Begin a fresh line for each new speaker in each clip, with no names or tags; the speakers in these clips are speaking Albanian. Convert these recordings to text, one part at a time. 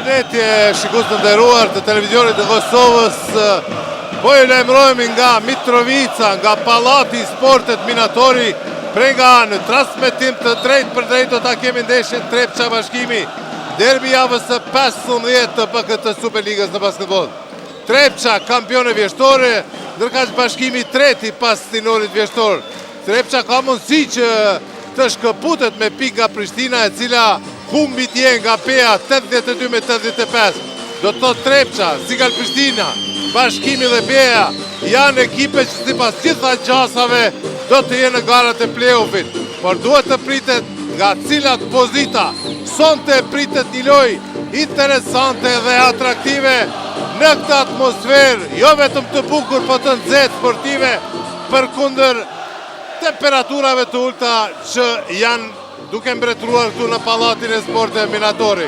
Përshëndetje shikues të nderuar të televizionit të Kosovës. Po ju lajmërojmë nga Mitrovica, nga Pallati i Sportit Minatori, prega në transmetim të drejt për drejt do ta kemi ndeshjen Trepça Bashkimi, derbi javës së 15 të BK të Superligës në basketbol. Trepça kampione vjeshtore, ndërkaq Bashkimi treti pas tinorit vjeshtor. Trepça ka mundësi që të shkëputet me pikë nga Prishtina, e cila humbi tje nga PEA 82-85. Do të thotë Trepça, si ka Prishtina, Bashkimi dhe PEA janë ekipe që sipas gjitha gjasave do të jenë në garat e play-offit, por duhet të pritet nga cilat pozita. Sonte pritet një lojë interesante dhe atraktive në këtë atmosferë, jo vetëm të bukur, por të nxehtë sportive, përkundër temperaturave të ulta që janë duke mbretëruar këtu në Pallatin e Sportit Minatori.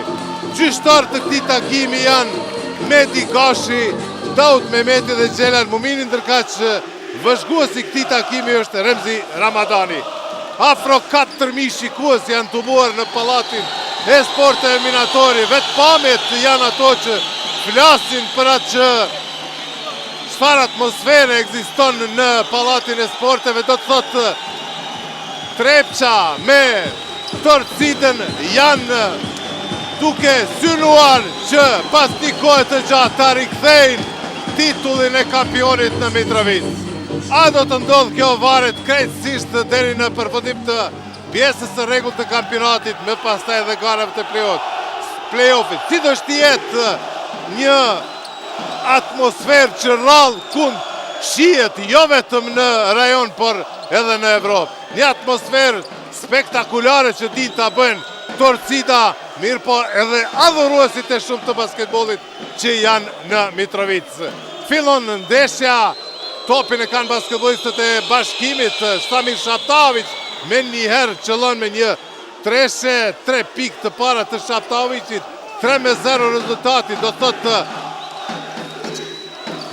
Gjyqtar të këtij takimi janë Medi Gashi, Daud Mehmeti dhe Xhelal Mumini, ndërkaq vëzhguesi i këtij takimi është Remzi Ramadani. Afro 4000 shikues janë tubuar në Pallatin e Sportit Minatori. Vetë pamjet janë ato që flasin për atë që çfarë atmosfere ekziston në Pallatin e Sporteve. Do të thotë Trepça me Torcidën janë duke synuar që pas një kohë të gjatë ta rikthejnë titullin e kampionit në Mitrovic. A do të ndodhë kjo varet krejtësisht deri në përfundim të pjesës së rregullt të kampionatit, me pastaj edhe garave të play-offit. Si do të jetë një atmosferë që rrallë kund shihet jo vetëm në rajon, por edhe në Evropë. Një atmosferë spektakulare që din ta bëjnë Torcida, mirë po edhe adhuruesit e shumë të basketbollit që janë në Mitrovic. Fillon ndeshja, topin e kanë basketbollistët e Bashkimit. Stamir Shaptaović me njëherë qëllon me një treshe, 3 pikë të para të Shaptaovicit, 3-0 rezultati. Do thotë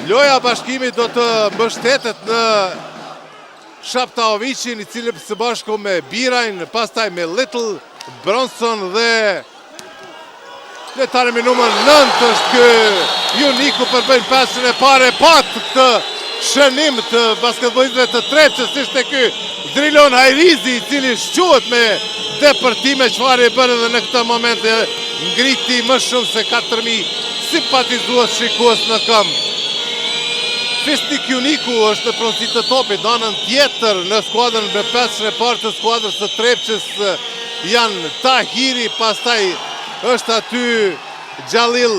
loja Bashkimit do të mbështetet në Shaptaovicin, i cili së bashku me Birajn, pastaj me Little, Bronson dhe letari me numër 9 është ky Juniku përbën pasën e parë. Pat këtë shënim të basketbollistëve të Trepçës ishte ky Drilon Hajrizi, i cili shquhet me depërtime, çfarë e bën edhe në këtë moment, ngriti më shumë se 4000 simpatizues shikues në këmbë. Fisnik Juniku është në pronësi të topit, në anën tjetër në skuadrën me pesën e parë të skuadrës së Trepçës janë Tahiri, pastaj është aty Xhalil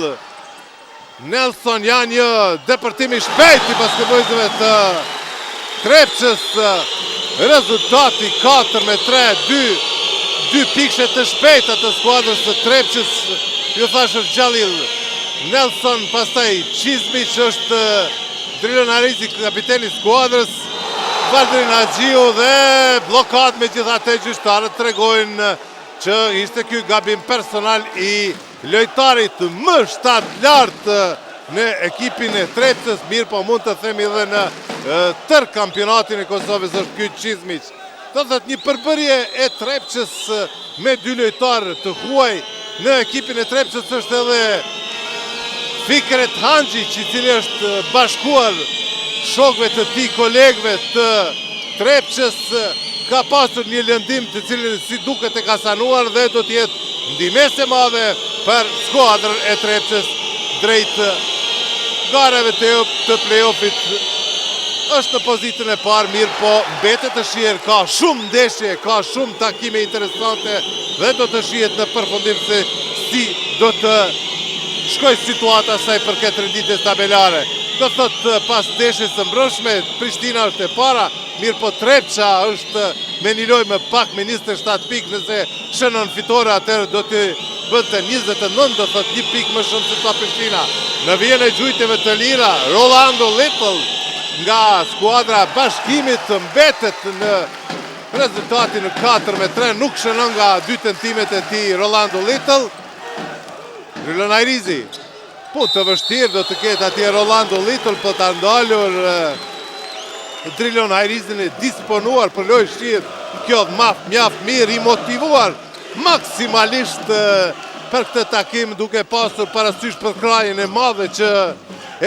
Nelson. Janë një depërtim i shpejt i basketbollistëve të Trepçës. Rezultati 4-3, 2 pikëshe të shpejta të skuadrës të Trepçës. Ju thash është Xhalil Nelson, pastaj Qizmiq, është Drilon Hajrizi, kapiteni i skuadrës, Valdrin Haxhiu, dhe blokad me gjithatë gjyqtarët tregojnë që ishte ky gabim personal i lojtarit më 7 lartë në ekipin e Trepçës, mirë po mund të themi edhe në tër kampionatin e Kosovës është ky Qizmiq. Do thotë një përbërje e Trepçës me 2 lojtarë të huaj. Në ekipin e Trepçës është edhe Fikret Handžić, i cili është bashkuar shokëve të tij, kolegëve të Trepçës. Ka pasur një lëndim të cilin si duket e ka sanuar dhe do të jetë ndihmës e madhe për skuadrën e Trepçës drejt garave të play-offit. Është në pozitën e parë, mirë po mbetet të shihet, ka shumë ndeshje, ka shumë takime interesante dhe do të shihet në përfundim se si do të shkoj situata saj për këtë renditjes tabelare. Do thotë pas ndeshjes së mbrëmshme, Prishtina është e para, mirë po Trepça është me një lojë më pak, me 27 pikë. Nëse shënon fitore, atëherë do të bënte 29, do thotë 1 pikë më shumë se sa Prishtina. Në vijën e gjujtjeve të lira, Rolando Little nga skuadra Bashkimit mbetet në rezultatin 4-3, nuk shënon nga 2 tentimet e tij Rolando Little. Drilon Hajrizi, punë të vështirë do të ketë atje Rolando Little, për të ndalur Drilon Hajrizin e disponuar për lojë shihet kjo mjaft mirë, i motivuar maksimalisht për këtë takim, duke pasur parasysh për krajin e madhe që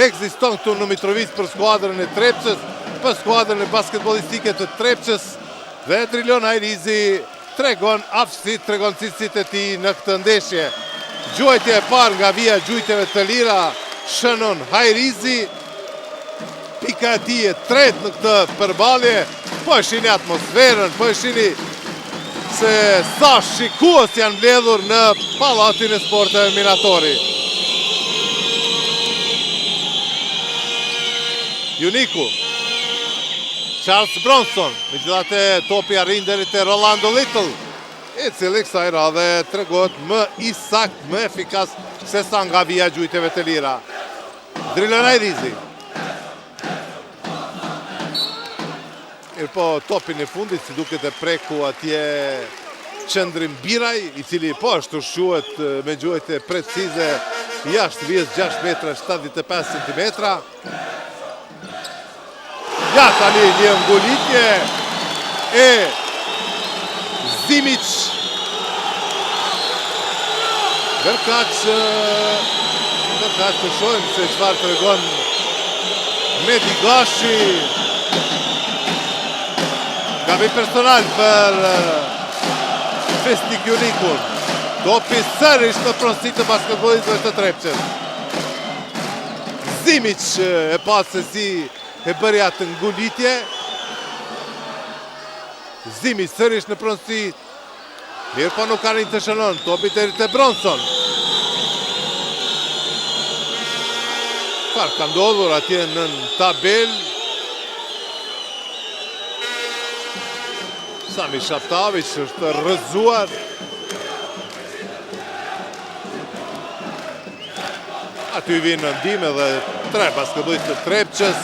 ekziston këtu në Mitrovic për skuadrën e Trepçës, për skuadrën e basketbolistike të Trepçës, dhe Drilon Hajrizi tregon aftësitë, tregon cilësitë e tij në këtë ndeshje. Gjuajtja e parë nga vija gjujtjeve të lira shënon Hajrizi, pika e tij e tretë në këtë përballje. Po e shihni atmosferën, po e shihni se sa shikues janë mbledhur në Pallatin e Sporteve Minatori. Juniku, Charles Bronson, megjithatë topi arrin deri te Rolando Little, i cili kësaj radhe tregohet më i saktë, më efikas se sa nga vija gjujtjeve të lira. Drilon Hajrizi. Po topin e fundit si duket e preku atje Qëndrim Biraj, i cili po ashtu shuhet me gjuhët precize jashtë vijës 6 metra 75 cm. Ja tani një ngulitje e Zimic. Verkaç të shohim se çfarë tregon Medi Gashi. Gabi personal për Fesnik Junikun. Topi sërish në pronësi të basketbolistëve të Trepçës. Zimic e patë se si e bëri atë ngulitje. Zimic sërish në pronësi. Mirë po nuk arrin të shënon. Topi deri te Bronson. Çfarë ka ndodhur atje në tabel? Sami Shaptavic është rrëzuar. Aty vinë në ndihmë edhe 3 basketbollistë të Trepçës.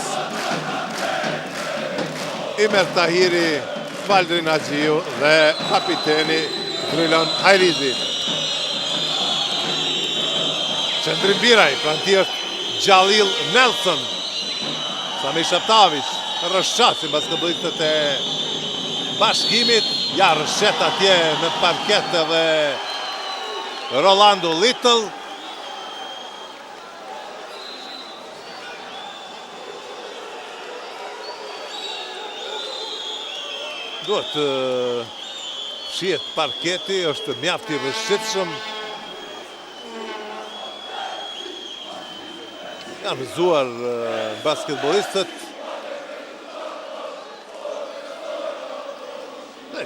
Imer Tahiri, Valdrin Haxhiu dhe kapiteni Drilon Hajrizi. Qëndrim Biraj, pranë tij është Xhalil Nelson. Sami Shaptavic rrëshqasin basketbollistët e Bashkimit, ja rëshqet atje në parket edhe Rolando Little. Duhet shihet parketi, është mjaft i rrëshqitshëm. Janë rrëzuar basketbolistët.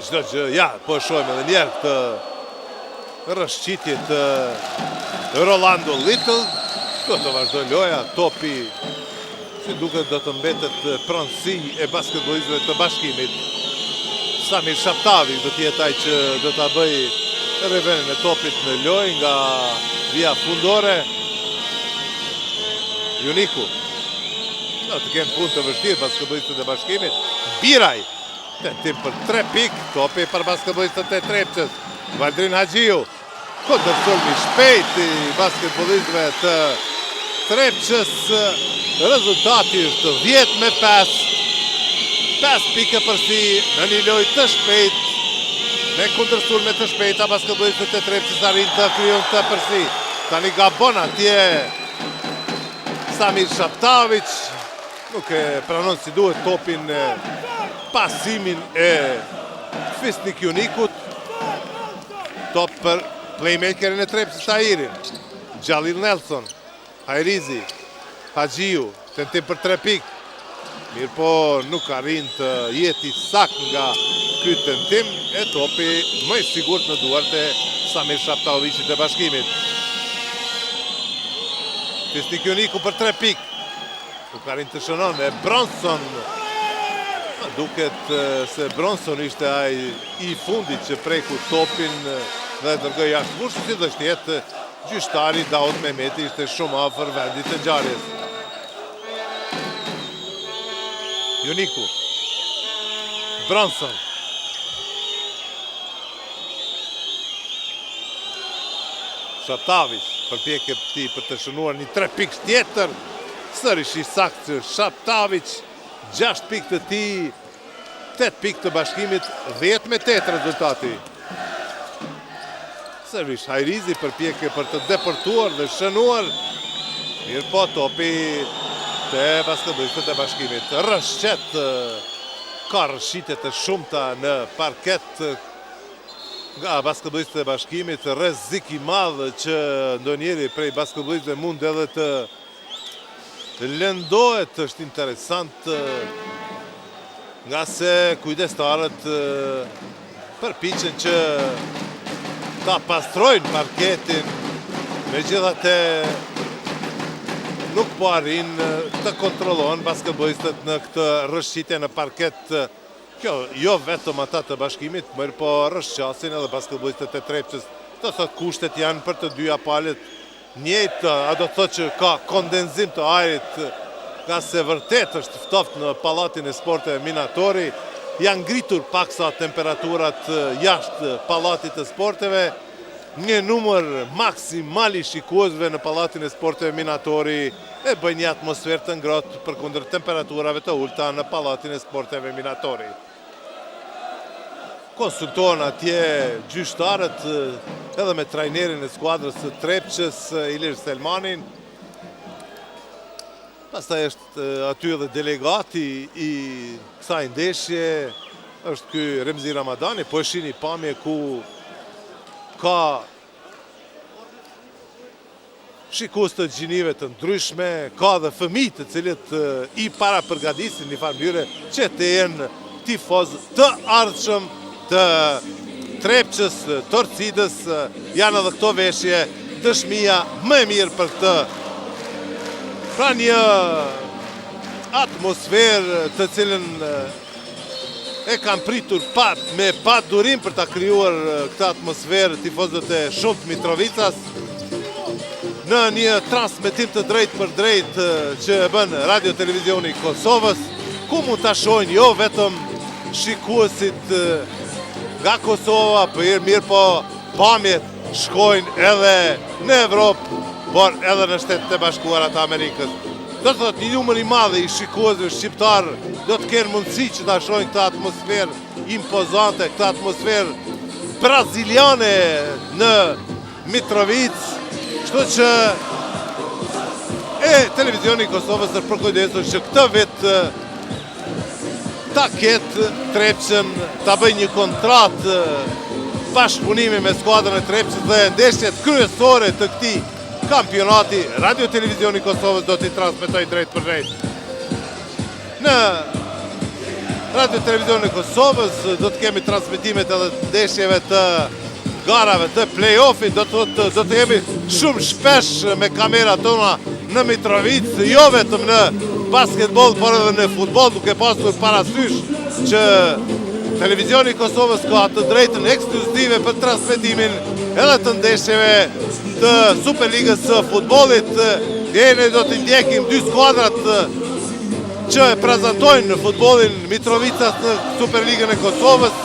Çdo gjë, ja, po shohim edhe njerë këtë rrëshqitje të Rolando Little. Do të vazhdoj loja, topi si duket do të mbetet pronësi e basketbolistëve të Bashkimit. Samir Shaptavic do të jetë ai që do ta bëj revenen e topit në lojë nga vija fundore. Juniku. Do të kenë punë të vështirë basketbolistët e Bashkimit. Biraj. Tentim për 3 pikë, topi për basketbolistët e Trepçës. Valdrin Haxhiu, kundërsulmi shpejt i basketbolistëve të Trepçës. Rezultati është 10-5. 5 pikë përsi në një lojë të shpejt. Me kundërsulme të shpejta basketbolistët e Trepçës arrin të kryon të përsi. Tani gabon atje Samir Shaptavic. Nuk e pranon si duhet topin pasimin e Fesnik Junikut. Top për playmakerin e Trepçës Tahirin. Xhalil Nelson, Hajrizi, Haxhiu, tentim për 3 pikë. Mirë po nuk arrin të jeti sakt nga ky tentim, e topi më i sigurt në duart e Samir Shaptavicit e Bashkimit. Fesnik Juniku për 3 pikë. Nuk arrin të shënon e Bronson. Duket se Bronson ishte ai i fundit që preku topin dhe dërgoi jashtë fushës, si do të jetë gjyqtari Daud Mehmeti ishte shumë afër vendit të ngjarjes. Juniku. Bronson. Shaptavic përpjekje ti për të shënuar një 3 pikë tjetër. Sërish i saktë Shaptavic. 6 pikë të ti, 8 pikë të Bashkimit, 10-8 rezultati. Servisht Hajrizi përpjekje për të depërtuar dhe shënuar. Mirë po topi të basketbolistët e Bashkimit. Rëshqet ka rëshqitje të shumta në parket nga basketbolistët e Bashkimit. Rrezik i madh që ndonjëri prej basketbolistëve mund edhe të lëndohet. Është interesant nga se kujdestarët përpiqen që ta pastrojnë parketin, megjithatë nuk po arrin të kontrollojnë basketbolistët në këtë rrëshqitje në parket. Kjo jo vetëm ata të Bashkimit, mirë po rrëshqasin edhe basketbolistët e Trepçës. Do thotë kushtet janë për të dyja palët njëjtë, a do thotë që ka kondenzim të ajrit, nga se vërtet është ftoft në pallatin e sporteve Minatori. Janë ngritur paksa temperaturat jashtë pallatit të sporteve. Një numër maksimal i shikuesve në pallatin e sporteve Minatori e bën një atmosferë të ngrohtë përkundër temperaturave të ulta në pallatin e sporteve Minatori. Konsultohen atje gjyqtarët edhe me trajnerin e skuadrës së Trepçës, Ilir Selmanin. Pastaj është aty edhe delegati i kësaj ndeshje, është ky Remzi Ramadani, po e shihni pamje ku ka shikues të gjinive të ndryshme, ka dhe fëmijë të cilët i para përgatisin një farë mënyre që të jenë tifoz të ardhshëm të Trepçës, Torcidës. Janë edhe këto veshje dëshmia më e mirë për këtë. Pra një atmosferë të cilën e kam pritur me pat durim për ta krijuar këtë atmosferë tifozët e Shumt Mitrovicas në një transmetim të drejtë për drejtë që bën Radio Televizioni i Kosovës, ku mund ta shohin jo vetëm shikuesit nga Kosova, mirë po pamjet shkojnë edhe në Evropë, por edhe në Shtetet e Bashkuara të Amerikës. Do të thotë një numër i madh i shikuesve shqiptar do të kenë mundësi që ta shohin këtë atmosferë impozante, këtë atmosferë braziliane në Mitrovic. Kështu që Televizioni i Kosovës është përkujdesur që këtë vit ta ketë Trepçën, ta bëjë një kontratë bashkëpunimi me skuadrën e Trepçës dhe ndeshjet kryesore të këtij kampionati. Radio Televizioni i Kosovës do t'i transmetoj drejt për drejt. Në Radio Televizioni i Kosovës do të kemi transmetimet edhe ndeshjeve të garave të play-offit, do të jemi shumë shpesh me kamerat tona në Mitrovic, jo vetëm në basketbol, por edhe në futbol, duke pasur parasysh që Televizioni i Kosovës ka të drejtën ekskluzive për transmetimin edhe të ndeshjeve të Superligës së futbollit. Ne do të ndjekim dy skuadrat që e prezantojnë në futbollin Mitrovicas në Superligën e Kosovës.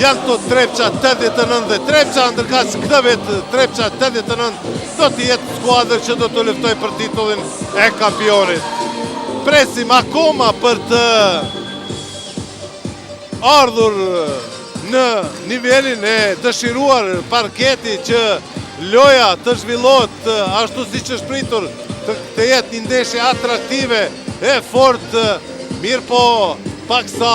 Janë këto Trepça 89 dhe Trepça, ndërka që këtë vit Trepça 89 do të jetë skuadër që do të luftoj për titullin e kampionit. Presim akoma për të ardhur në nivelin e dëshiruar parketi që loja të zhvillohet ashtu si që shpritur të jetë një ndeshje atraktive e fort, mirë po paksa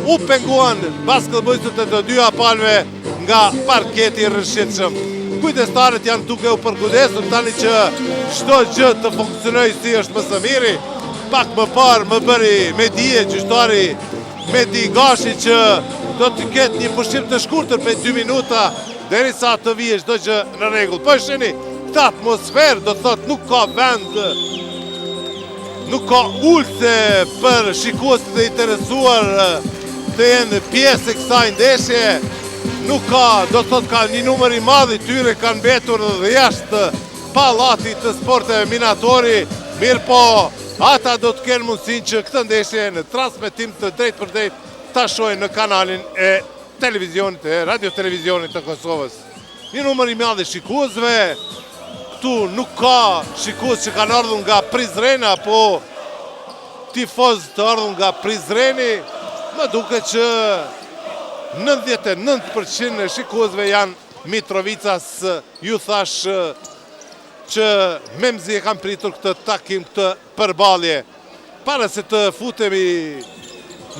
u penguan basketbolistët e të dyja palëve nga parketi rrëshqitshëm. Kujdestarët janë duke u përkujdesur tani që çdo gjë të funksionojë si është më së miri. Pak më parë më bëri me dije gjyqtari Medi Gashi që do të ketë një pushim të shkurtër për 2 minuta derisa të vijë çdo gjë në rregull. Po shihni, këtë atmosferë do të thotë nuk ka vend, nuk ka ulse për shikuesit e interesuar të jenë pjesë e kësaj ndeshje. Nuk ka, do të thotë ka një numër i madh i tyre kanë mbetur dhe jashtë pallatit të sporteve Minatori. Mirë po, ata do të kenë mundësinë që këtë ndeshje në transmetim të drejtë për drejtë ta shohin në kanalin e televizionit e Radio Televizionit të Kosovës. Një numër i madh i shikuesve. Këtu nuk ka shikues që kanë ardhur nga Prizreni apo tifoz të ardhur nga Prizreni. Më duket që 99% e shikuesve janë Mitrovicas, ju thash që Memzi e kam pritur këtë takim, këtë përballje. Para se të futemi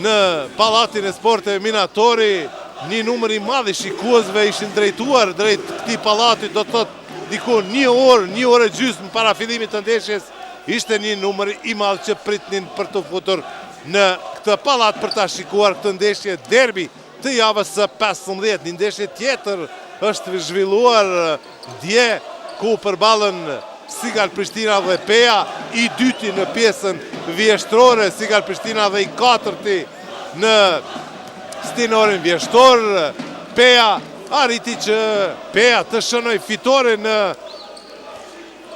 në Pallatin e Sporteve Minatori, një numër i madh i shikuesve ishin drejtuar drejt këtij pallati, do të thotë diku një orë e gjysmë para fillimit të ndeshjes, ishte një numër i madh që pritnin për të futur në këtë pallat për ta shikuar këtë ndeshje derbi të javës së 15. Një ndeshje tjetër është zhvilluar dje ku përballen Sigal Prishtina dhe Peja, i dyti në pjesën vjeshtrore, Sigal Prishtina dhe i katërti në stinorin vjeshtor. Peja arriti që Peja të shënoj fitore në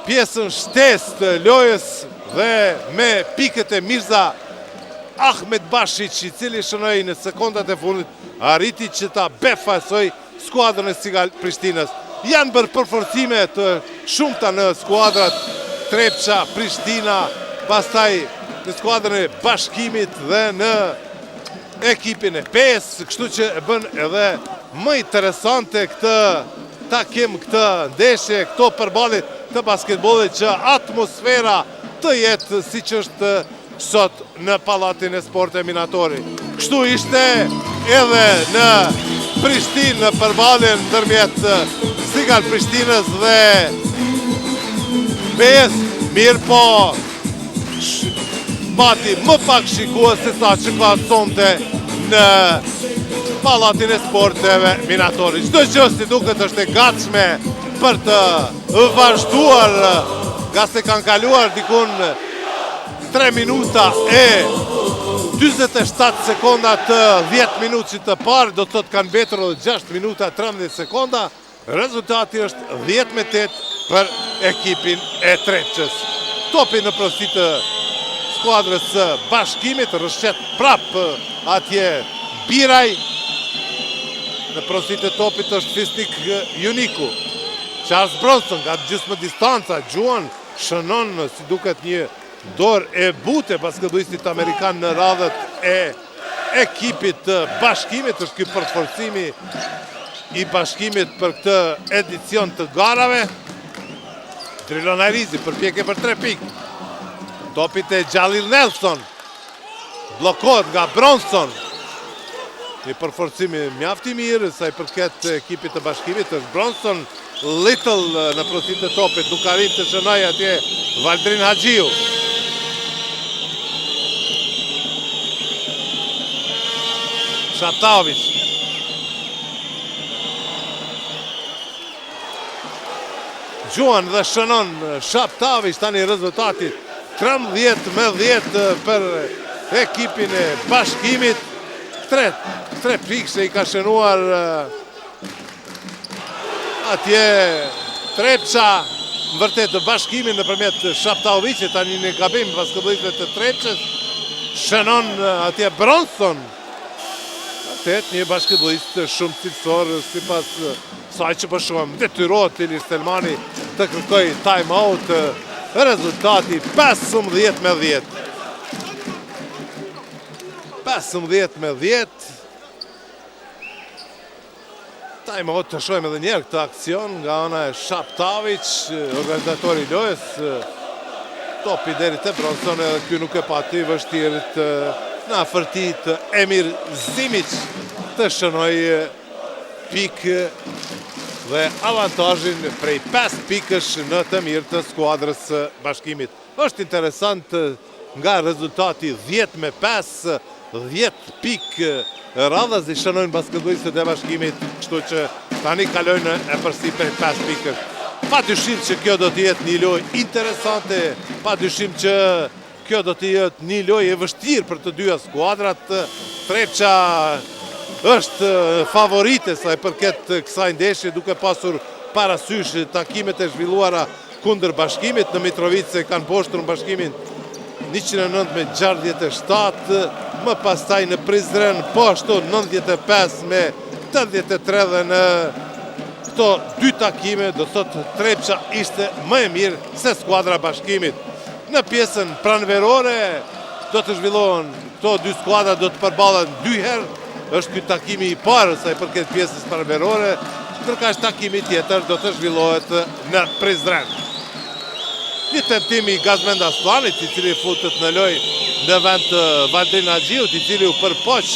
pjesën shtesë të lojës dhe me pikët e Mirza Ahmet Bashic, i cili shënoi në sekondat e fundit, arriti që ta befasoj skuadrën e Sigal Prishtinës. Janë bërë përforcime të shumta në skuadrat Trepça, Prishtina, pastaj në skuadrën e Bashkimit dhe në ekipin e PES, kështu që e bën edhe më interesante këtë takim, këtë ndeshje, këto përballje të basketbollit, që atmosfera të jetë siç është sot në Pallatin e Sporteve Minatori. Kështu ishte edhe në Prishtinë, në përballjen ndërmjet Sigal Prishtinës dhe PES, mirë po pati më pak shikues se sa që ka sonte në Pallatin e Sporteve Minatori. Çdo gjë si duket është e gatshme për të vazhduar, nga se kanë kaluar dikun 3 minuta e 27 sekonda të 10 minutit të parë, do të thotë kanë mbetur 6 minuta 13 sekonda. Rezultati është 10-8 për ekipin e Trepçës. Topi në porosi të skuadrës së Bashkimit, rëshqet prap atje Biraj. Në porosi të topit është Fisnik Juniku. Charles Bronson nga gjysmë distanca, Gjuan shënon si duket një dorë e butë basketbollistit amerikan në radhët e ekipit të Bashkimit. Është ky përforcimi i Bashkimit për këtë edicion të garave. Drilon Arizi përpjekje për 3 pikë. Topit e Jalil Nelson bllokohet nga Bronson. Një përforcimi mjaft i mirë sa i përket ekipit të Bashkimit. Është Bronson, Little në porosi të topit, nuk arrit të shënoj atje Valdrin Haxhiu. Shaptaovic. Gjuan dhe shënon Shaptaovic, tani rezultati 13-10 për ekipin e Bashkimit. 3 pikë se i ka shënuar atje Trepça, në vërtet Bashkimin nëpërmjet Shaptaovicit. Tani në gabim basketbollistëve të Trepçës, shënon atje Bronson. Vërtet një basketbollist shumë cilësor, sipas saj që po shohim, detyrohet Ilir Selmani të kërkoj time out. Rezultati 15-10. 15-10. Time out të shohim edhe njerë këtë aksion nga ana e Shaptaovic, organizatori i lojës. Topi deri te Bronson, edhe ky nuk e pati vështirët në afërtit Emir Zimic të shënoj pikë dhe avantazhin prej 5 pikësh në të mirë të skuadrës Bashkimit. Është interesant nga rezultati 10-5, 10 pikë radhës i shënojnë basketbollistët e Bashkimit, kështu që tani kalojnë e përsi prej 5 pikësh. Pa dyshim që kjo do të jetë një lojë interesante, pa dyshim që kjo do të jetë një lojë e vështirë për të dyja skuadrat. Trepça është favorite sa i përket kësaj ndeshje, duke pasur parasysh takimet e zhvilluara kundër Bashkimit. Në Mitrovice kanë poshtur Bashkimin 109-67, më pastaj në Prizren po ashtu 95-83 dhe në këto 2 takime do thotë Trepça ishte më e mirë se skuadra Bashkimit. Në pjesën pranverore do të zhvillohen këto 2 skuadra, do të përballen 2 herë. Është ky takimi i parë sa i përket pjesës pranverore. ndërkaq takimi tjetër do të zhvillohet në Prizren. Një tentim i Gazmend Aslanit, i cili futet në lojë në vend të Valdrin Haxhiut, i cili u përpoq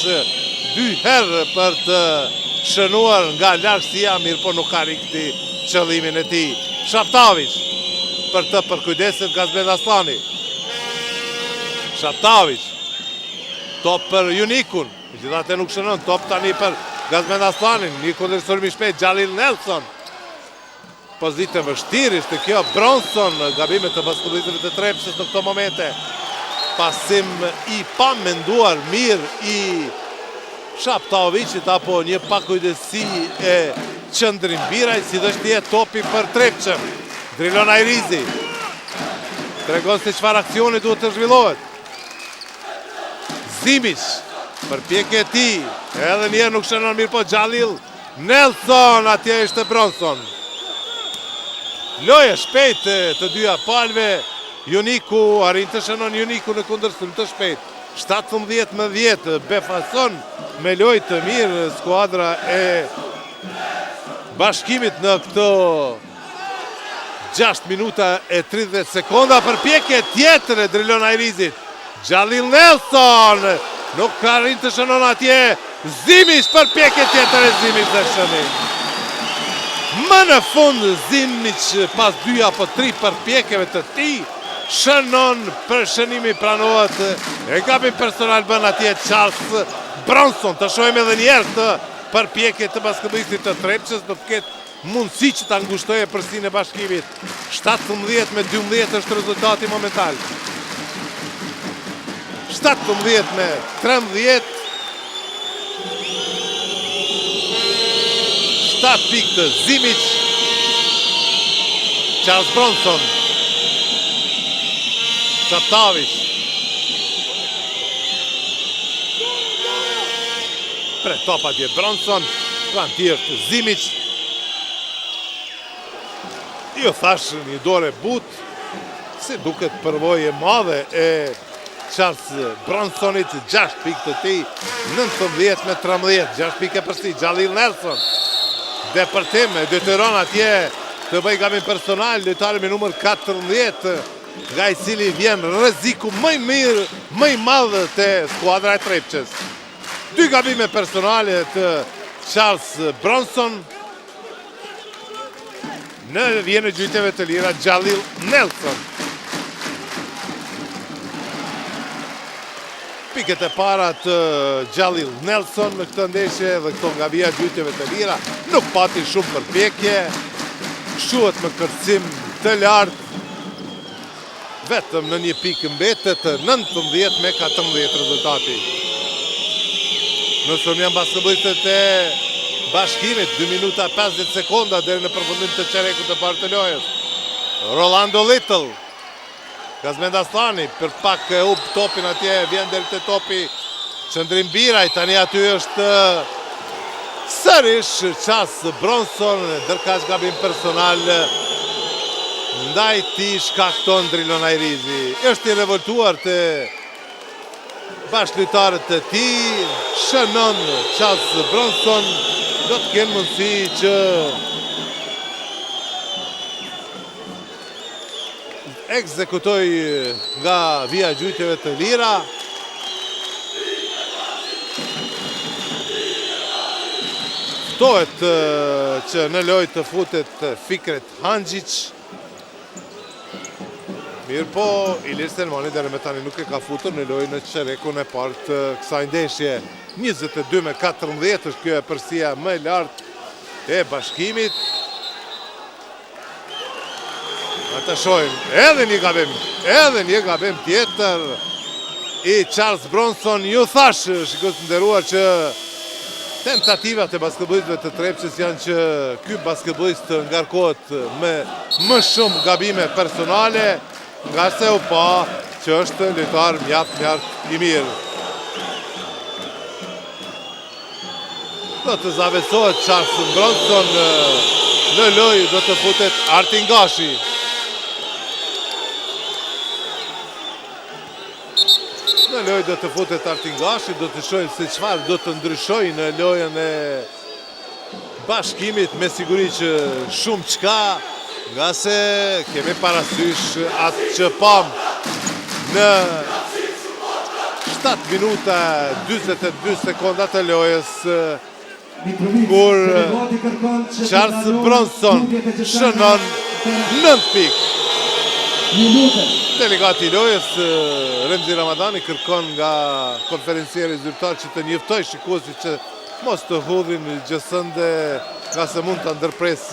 2 herë për të shënuar nga largësia, mirë po nuk arriti qëllimin e tij. Shaptavic për të përkujdeset Gazmend Aslani. Shaptavic, top për Junikun, megjithatë nuk shënon, top tani për Gazmend Aslanin, një kundërshtor më shpejt Xhalil Nelson. Pozitë vështirë ishte kjo, Bronson, gabimet të basketbolistëve të Trepçës në këto momente. Pasim i pa menduar mirë i Shaptavicit, apo një pakujdesi e Qëndrin Biraj, si dhe shtje topi për Trepçën. Drilon Ajrizi tregon se çfarë aksioni duhet të zhvillohet. Zimic, përpjekje e tij, edhe njerë nuk shënon mirë po Xhalil Nelson, atje ishte Bronson. Loje shpejt të dyja palve, Juniku arrin të shënon Juniku në kundërshtim të shpejt. 17-10, befason me lojë të mirë skuadra e Bashkimit në këto 6 minuta e 30 sekonda. Përpjekje tjetër e Drilon Ajrizit. Xhalil Nelson nuk arrin të shënon atje. Zimic, përpjekje tjetër e Zimic dhe shënim. Më në fund Zimic pas 2 apo 3 përpjekjeve të tij shënon, për shënimi pranohet e gabim personal bën atje Charles Bronson. Të shohim edhe një herë të përpjekje të basketbollistit të Trepçës, do të ketë mundësi që ta ngushtojë përsinë e Bashkimit. 17-12 është rezultati momental. 17-13. 7 pikë të Zimic. Charles Bronson. Shaptavic. Pre top atje Bronson. Plan tjerë të Zimic. Jo thash një dore but. Si duket përvojë e madhe e Charles Bronsonit. 6 pikë të tij. 19-13. 6 pikë për si Xhalil Nelson. Depërtim e detyron atje të bëj gabim personal lojtari me numër 14, nga i cili vjen rreziku më i mirë, më i madh te skuadra e Trepçës. 2 gabime personale të Charles Bronson. Në vjen e gjyteve të lira Xhalil Nelson. Piket e para të Xhalil Nelson në këtë ndeshje dhe këto nga vija gjytjeve të lira. Nuk pati shumë përpjekje, shuhet me kërcim të lartë, vetëm në një pikë mbetet 19-14 rezultati. Nësëm janë basketbollistët e Bashkimit, 2 minuta 50 sekonda deri në përfundim të çerekut të parë të lojës. Rolando Little, Gazmend Aslani, për pak e up topin atje, vjen deri te topi Qëndrin Biraj, tani aty është sërish Charles Bronson, ndërkaq gabim personal ndaj tij shkakton Drilon Ajrizi. Është i revoltuar te bashkëlojtarët e tij, shënon Charles Bronson, do të kenë mundësi që ekzekutoj nga vija gjytjeve të lira. Ftohet që në lojë të futet Fikret Hanxhić. Mirë po, Ilir Selmani deri më tani nuk e ka futur në lojë në çerekun e parë të kësaj ndeshje. 22-14 është kjo e përsia më e lartë e Bashkimit. Ata shohim edhe një gabim tjetër i Charles Bronson. Ju thash, shikoj të nderuar, që tentativat e basketbollistëve të Trepçës janë që ky basketbollist ngarkohet me më shumë gabime personale, nga se u pa që është lojtar mjaft i mirë. Do të zavesohet Charles Bronson në lojë, do të futet Artin Gashi. Në lojë do të futet Artin Gashi, do të shohim se çfarë do të ndryshojë në lojën e Bashkimit me siguri që shumë qka, nga se kemi parasysh atë që pam në 7 minuta 22 sekondat e lojës, kur Charles Bronson shënon 9 pikë. Delegati i lojës, Remzi Ramadani, kërkon nga konferencieri zyrtar që të njoftoj shikuesit që mos të hudhin gjësënde, nga se mund të ndërpres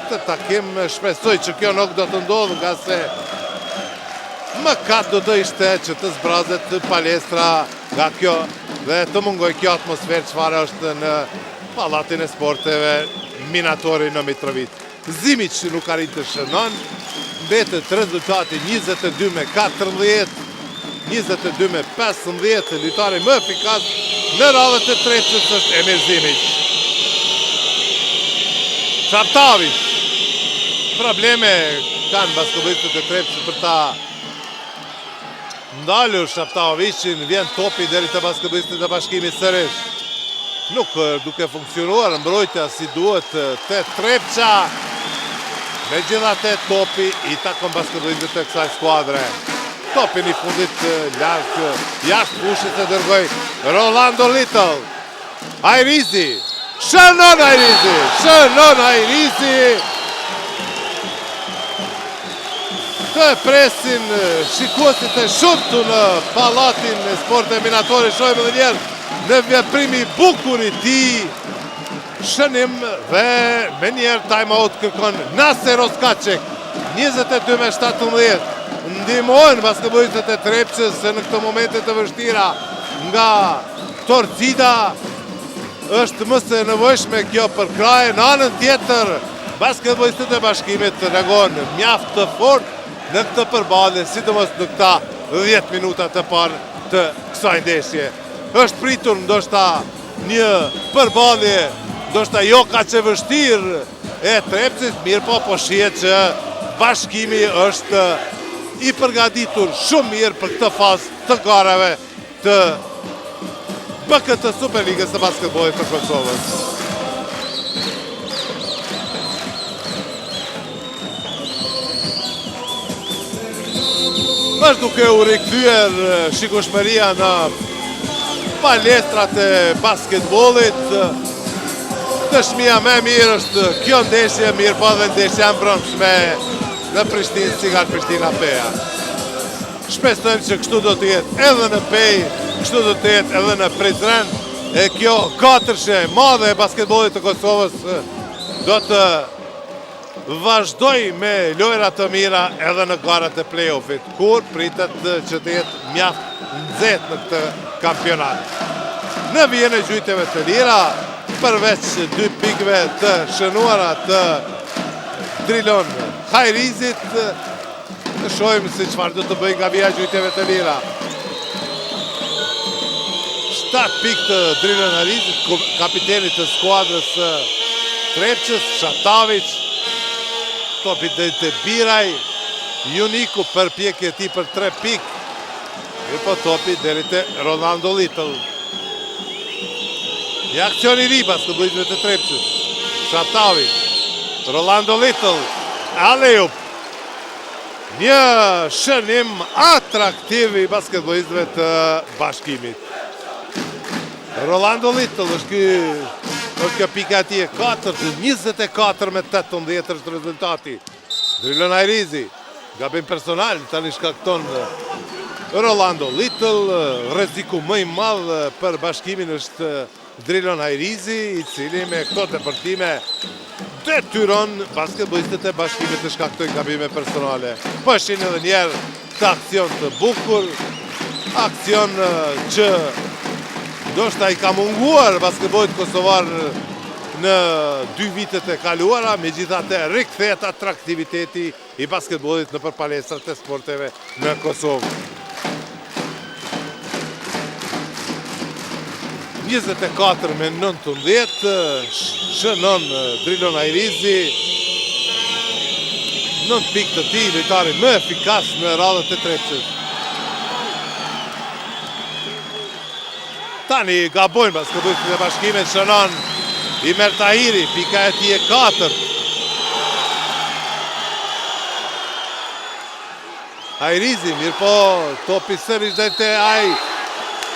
të takim. Shpresoj që kjo nuk do të ndodhë, nga se më katë do të ishte që të zbrazet palestra nga kjo dhe të mungoj kjo atmosferë çfarë është në Pallatin e Sporteve Minatori në Mitrovit. Zimic nuk arrit të shënon, mbetet rezultati 22-14, 22-15, lojtari më efikas në radhët e Trepçës është Emir Zimic. Shaptavic, probleme kanë basketbollistët e Trepçës për ta ndalur Shaptavicin, vjen topi deri te basketbollistët e Bashkimit sërish. Nuk duke funksionuar mbrojtja si duhet te Trepça. Megjithatë topi i takon basketbollistët e kësaj skuadre. Topin i fundit larg jashtë fushës e dërgoi Rolando Little. Ajrizi, shënon Ajrizi. Të presin shikuesit e shumtu në Pallatin e Sporteve Minatori. Shohim edhe njerë në veprimi bukur i tij. Shënim dhe me njerë time out kërkon Naser Oskacek. 22-17. Ndihmojnë basketbollistët e Trepçës në këto momente të vështira nga Torcida. Është më së nevojshme kjo për kraj. Në anën tjetër, basketbollistët e Bashkimit reagojnë mjaft të fortë në këtë përballje, sidomos në këta 10 minuta të parë të kësaj ndeshje. Është pritur ndoshta një përballje, ndoshta jo kaq e vështirë e Trepçës, mirë po shihet që Bashkimi është i përgatitur shumë mirë për këtë fazë të garave të BKT Superligës së basketbollit të Kosovës. Është duke u rikthyer shikueshmëria në palestrat e basketbollit. Dëshmia më e mirë është kjo ndeshje, mirë po dhe ndeshja e mbrëmshme në Prishtinë, Cigar Prishtina Peja. Shpresojmë që kështu do të jetë edhe në Pej, kështu do të jetë edhe në Prizren. E kjo katërshe madhe e basketbollit të Kosovës do të vazhdoj me lojra të mira edhe në garat e play-offit, kur pritet që të jetë mjaft nxehtë në këtë kampionat. Në vijën e gjujteve të lira, përveç 2 pikëve të shënuara të Drilon Hajrizit, të shohim se çfarë do të bëjë nga vija e gjujteve të lira. 7 pikë të Drilon Hajrizit, kapitenit të skuadrës Trepçës, Shaptavic. Topi dhe të Biraj, Juniku përpjekje ti për 3 pikë. E po topi deri te Rolando Little. Një akcion i ri basketbollistëve të Trepçës. Shaptavic, Rolando Little, alley-oop. Një shënim atraktiv i basketbollistëve të Bashkimit. Rolando Little është kjo pika ati e 4, 24-18 është rezultati. Drilon Ajrizi, gabim personal, tani shkakton Rolando Little. Rreziku më i madh për Bashkimin është Drilon Ajrizi, i cili me këto depërtime detyron basketbollistët e Bashkimit të shkaktojnë gabime personale. Po shin edhe njerë këtë akcion të bukur, akcion që ndoshta i ka munguar basketbollit kosovar në 2 vitet e kaluara, megjithatë rikthehet atraktiviteti i basketbollit nëpër palestrat e sporteve në Kosovë. 24-19 shënon Drilon Ajrizi. 9 pikë të tij, lojtari më efikas në radhët e Trepçës. Tani gabojnë basketbollistët e Bashkimit, shënon Imer Tahiri, pika e tij e 4. Hajrizi, mirë po, topi sërish dhe te aj.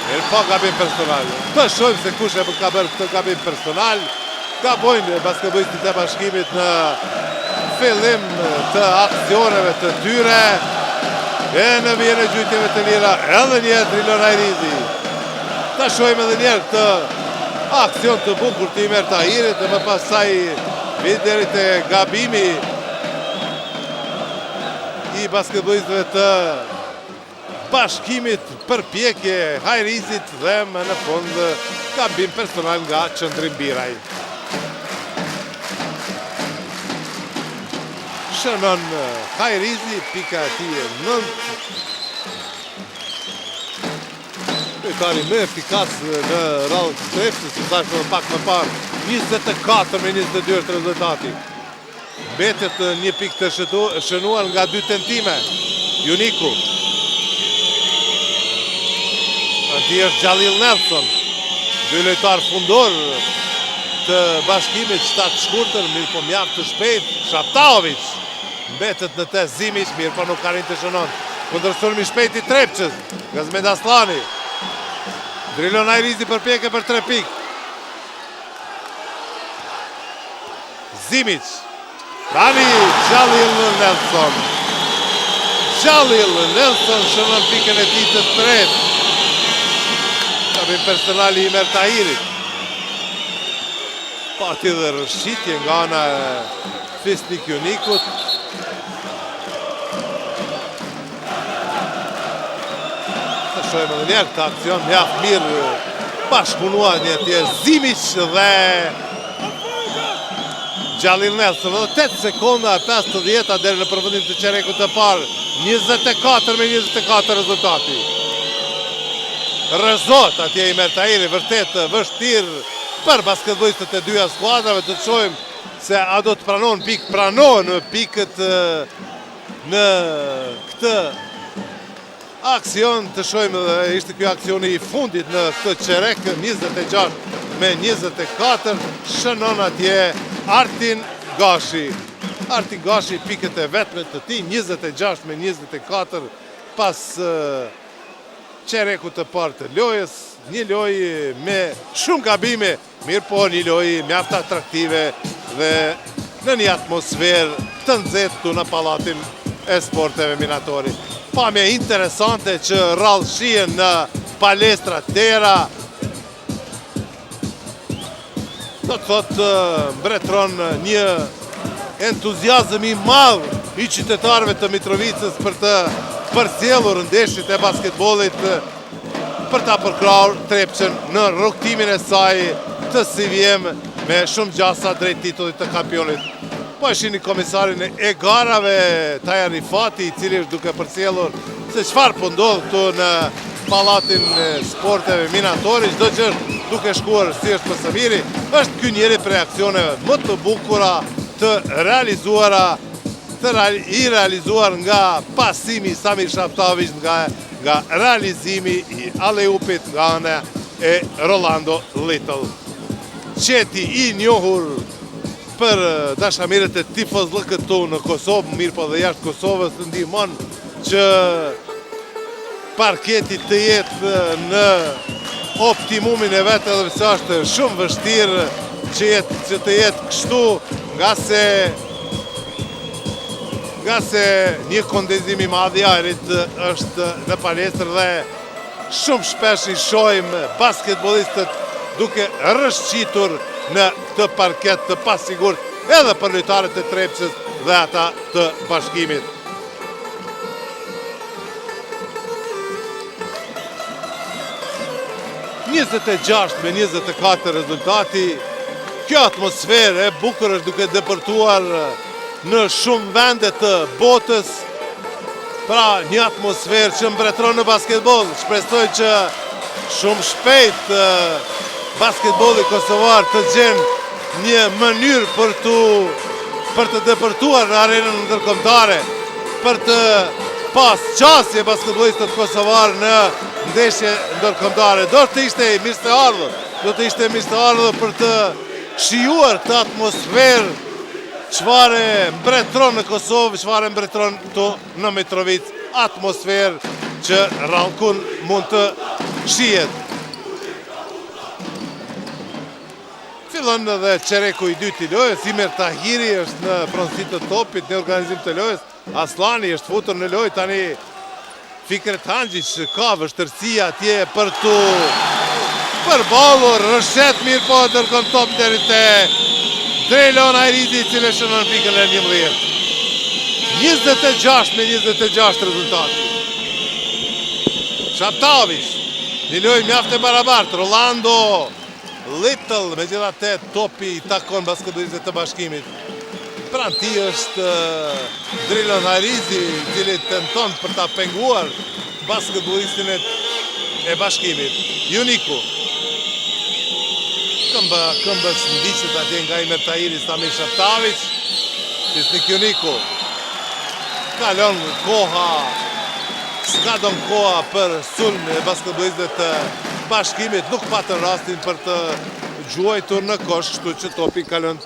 Mirë po, gabim personal. Të shojmë se kush e ka bërë këtë gabim personal. Ka bojnë basketbollistit e Bashkimit në fillim të aksioneve të tyre. E në vjen e gjytjeve të lira, edhe njerë Drilon Hajrizi. Ta shojmë edhe njerë të aksion të bukur të Imer Tahirit, dhe më pasaj viderit e gabimi i basketbollistëve të Bashkimit, përpjekje Hajrizit dhe më në fund gabim personal nga Qëndrim Biraj. Shënon Hajrizi, pika e tij e 9. Lojtari më efikas në radhën të trepsës, si thashë pak më parë, 24-22 është rezultati. Mbetet një pikë të shënuar nga 2 tentime. Juniku. Anti është Xhalil Nelson, 2 lojtar fundor të Bashkimit, 7 shkurtër, mirë po mjaft të shpejt. Shaptaovic mbetet në të Zimic, mirë po nuk karin të shënon. Kundërshturmi shpejt i Trepçës, Gazmed Aslani. Drilon Hajrizi përpjekje për 3 pikë. Zimic. Tani Xhalil Nelson. Xhalil Nelson shënon pikën e tij të tretë. Gabim personali i Imer Tahirit. Pati dhe rëshqitje nga ana e Fisnik Junikut. Të shojmë edhe njerë të akcion mjaft mirë bashkëpunua një tjerë Zimic dhe Xhalil Nelson. Edhe 8 sekonda e 50 deri në përfundim të çerekut të parë. 24-24 rezultati. Rrezot atje Imer Tahiri, vërtet vështirë për basketbollistët e dyja skuadrave. Të shojmë se a do të pranon pikë, pranon pikët në këtë aksion. Të shojmë dhe ishte kjo aksioni i fundit në këtë qerek, 26-24, shënon atje Artin Gashi. Artin Gashi pikët e vetme të tij, 26-24, pas qereku të parë të lojës. Një lojë me shumë gabime, mirë po një lojë mjaft atraktive dhe në një atmosferë të nxehtë në Pallatin e Sporteve Minatori. Pamje interesante që rrallë shihen në palestra tjera. Do të thotë mbretëron një entuziazëm i madh i qytetarëve të Mitrovicës për të përcjellur ndeshjet e basketbollit, për ta përkrahur Trepçën në rrugtimin e saj të CVM me shumë gjasa drejt titullit të kampionit. Po e shihni komisarin e garave Taja Rifati, i cili është duke përcjellur se çfarë po ndodh këtu në Pallatin e Sporteve Minatori. Çdo gjë duke shkuar si është më së miri. Është ky njëri prej aksioneve më të bukura të realizuara, i realizuar nga pasimi Samir Shaptaovic, nga realizimi i aleupit nga ana e Rolando Little. Qeti i njohur për dashamirët e tifozllëkët këtu në Kosovë, mirë po dhe jashtë Kosovës, të ndihmon që parketi të jetë në optimumin e vetë, edhe pse është shumë vështirë që të jetë kështu, nga se një kondenzim i madh i ajrit është në palestër dhe shumë shpesh i shohim basketbollistët duke rrëshqitur në këtë parket të pasigurt edhe për lojtarët e Trepçës dhe ata të Bashkimit. (26-24) rezultati. Kjo atmosferë e bukur është duke depërtuar në shumë vende të botës. Pra një atmosferë që mbretëron në basketbol. Shpresoj që shumë shpejt basketbolli kosovar të gjenë një mënyrë për të depërtuar në arenën ndërkombëtare, për të pas qasje basketbollistët kosovar në ndeshje ndërkombëtare. Do të ishte mirë të ardhur për të shijuar këtë atmosferë çfarë mbretëron në Kosovë, çfarë mbretëron këtu në Mitrovic, atmosferë që rallkun mund të shihet. Fillon edhe çereku i dytë i lojës, Imer Tahiri është në pronësi të topit në organizim të lojës, Aslani është futur në lojë tani. Fikret Handjic ka vështërsi atje për të përballur, rëshet mirë po dërgon top deri te Drelon Ajrizi, i cili shënon pikën e 11. 26-26 rezultati. Shaptavic, një lojë mjaft e barabartë, Rolando Little, megjithatë topi i takon basketbolistëve të Bashkimit. Pranë tij është Drelon Ajrizi, i cili tenton për ta penguar basketbollistin e Bashkimit. Juniku. Këmbës ndiqet atje nga Imer Tahiri, Samir Shaptavic. Fisnik Juniku. Kalon koha, s'ka don koha për sulm e basketbolistëve të Bashkimit, nuk patën rastin për të gjuajtur në kosh, kështu që topi kalon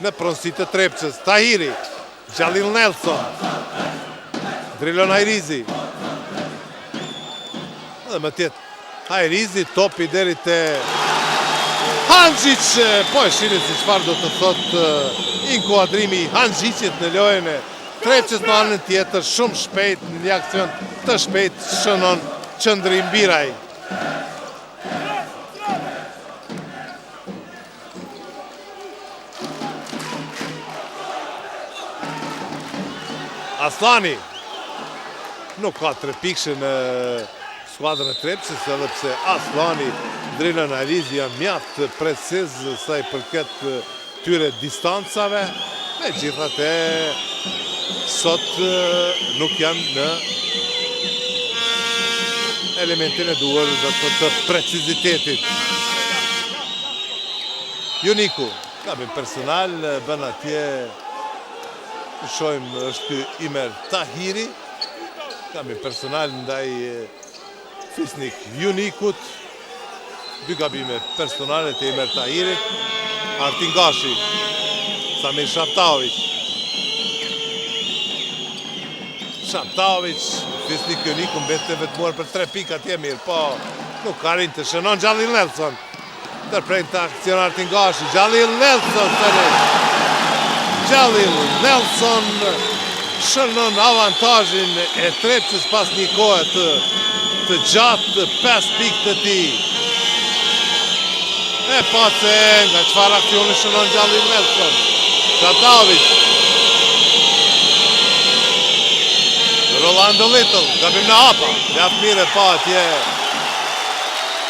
në pronësi të Trepçës. Tahiri, Xhalil Nelson, Drelon Ajrizi. Dhe më tjetë Ajrizi, topi deri te Handjic, po e shini si çfarë do të thotë inkuadrimi Handjicit në lojën e Trepçës në anën tjetër, shumë shpejt, në një aksion të shpejt shënon Qëndrim Biraj. Aslani nuk ka trepikshë në skuadrën e Trepçës, edhe pse Aslani, Drelon Ajrizi janë mjaft preciz sa i përket tyre distancave, megjithatë sot nuk janë në elementin e duhur të precizitetit. Juniku, gabim personal, bën atje. Shojmë është Imer Tahiri, gabim personal ndaj Fisnik Junikut, dy gabime personale të Imer Tahirit, Artin Gashi, Samir Shaptavic. Shaptavic, Fisnik Juniku mbete vetmuar për 3 pika atje mirë, po nuk ka rinj të shënon Xhalil Nelson. Ndërprejnë të akcion Artin Gashi, Xhalil Nelson tani. Xhalil Nelson shënon avantazhin e Trepçës pas një kohe të gjatë, 5 pikë të tij. E pace nga çfarë aksioni shënon Xhalil Nelson. Shaptavic. Rolando Little, gabim në hapa. Mjaft mire pa atje.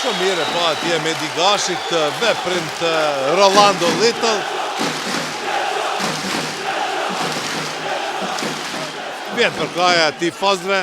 Shumë mire pa atje me Digashi këtë veprim të Rolando Little. Vjetë përkaja tifozve,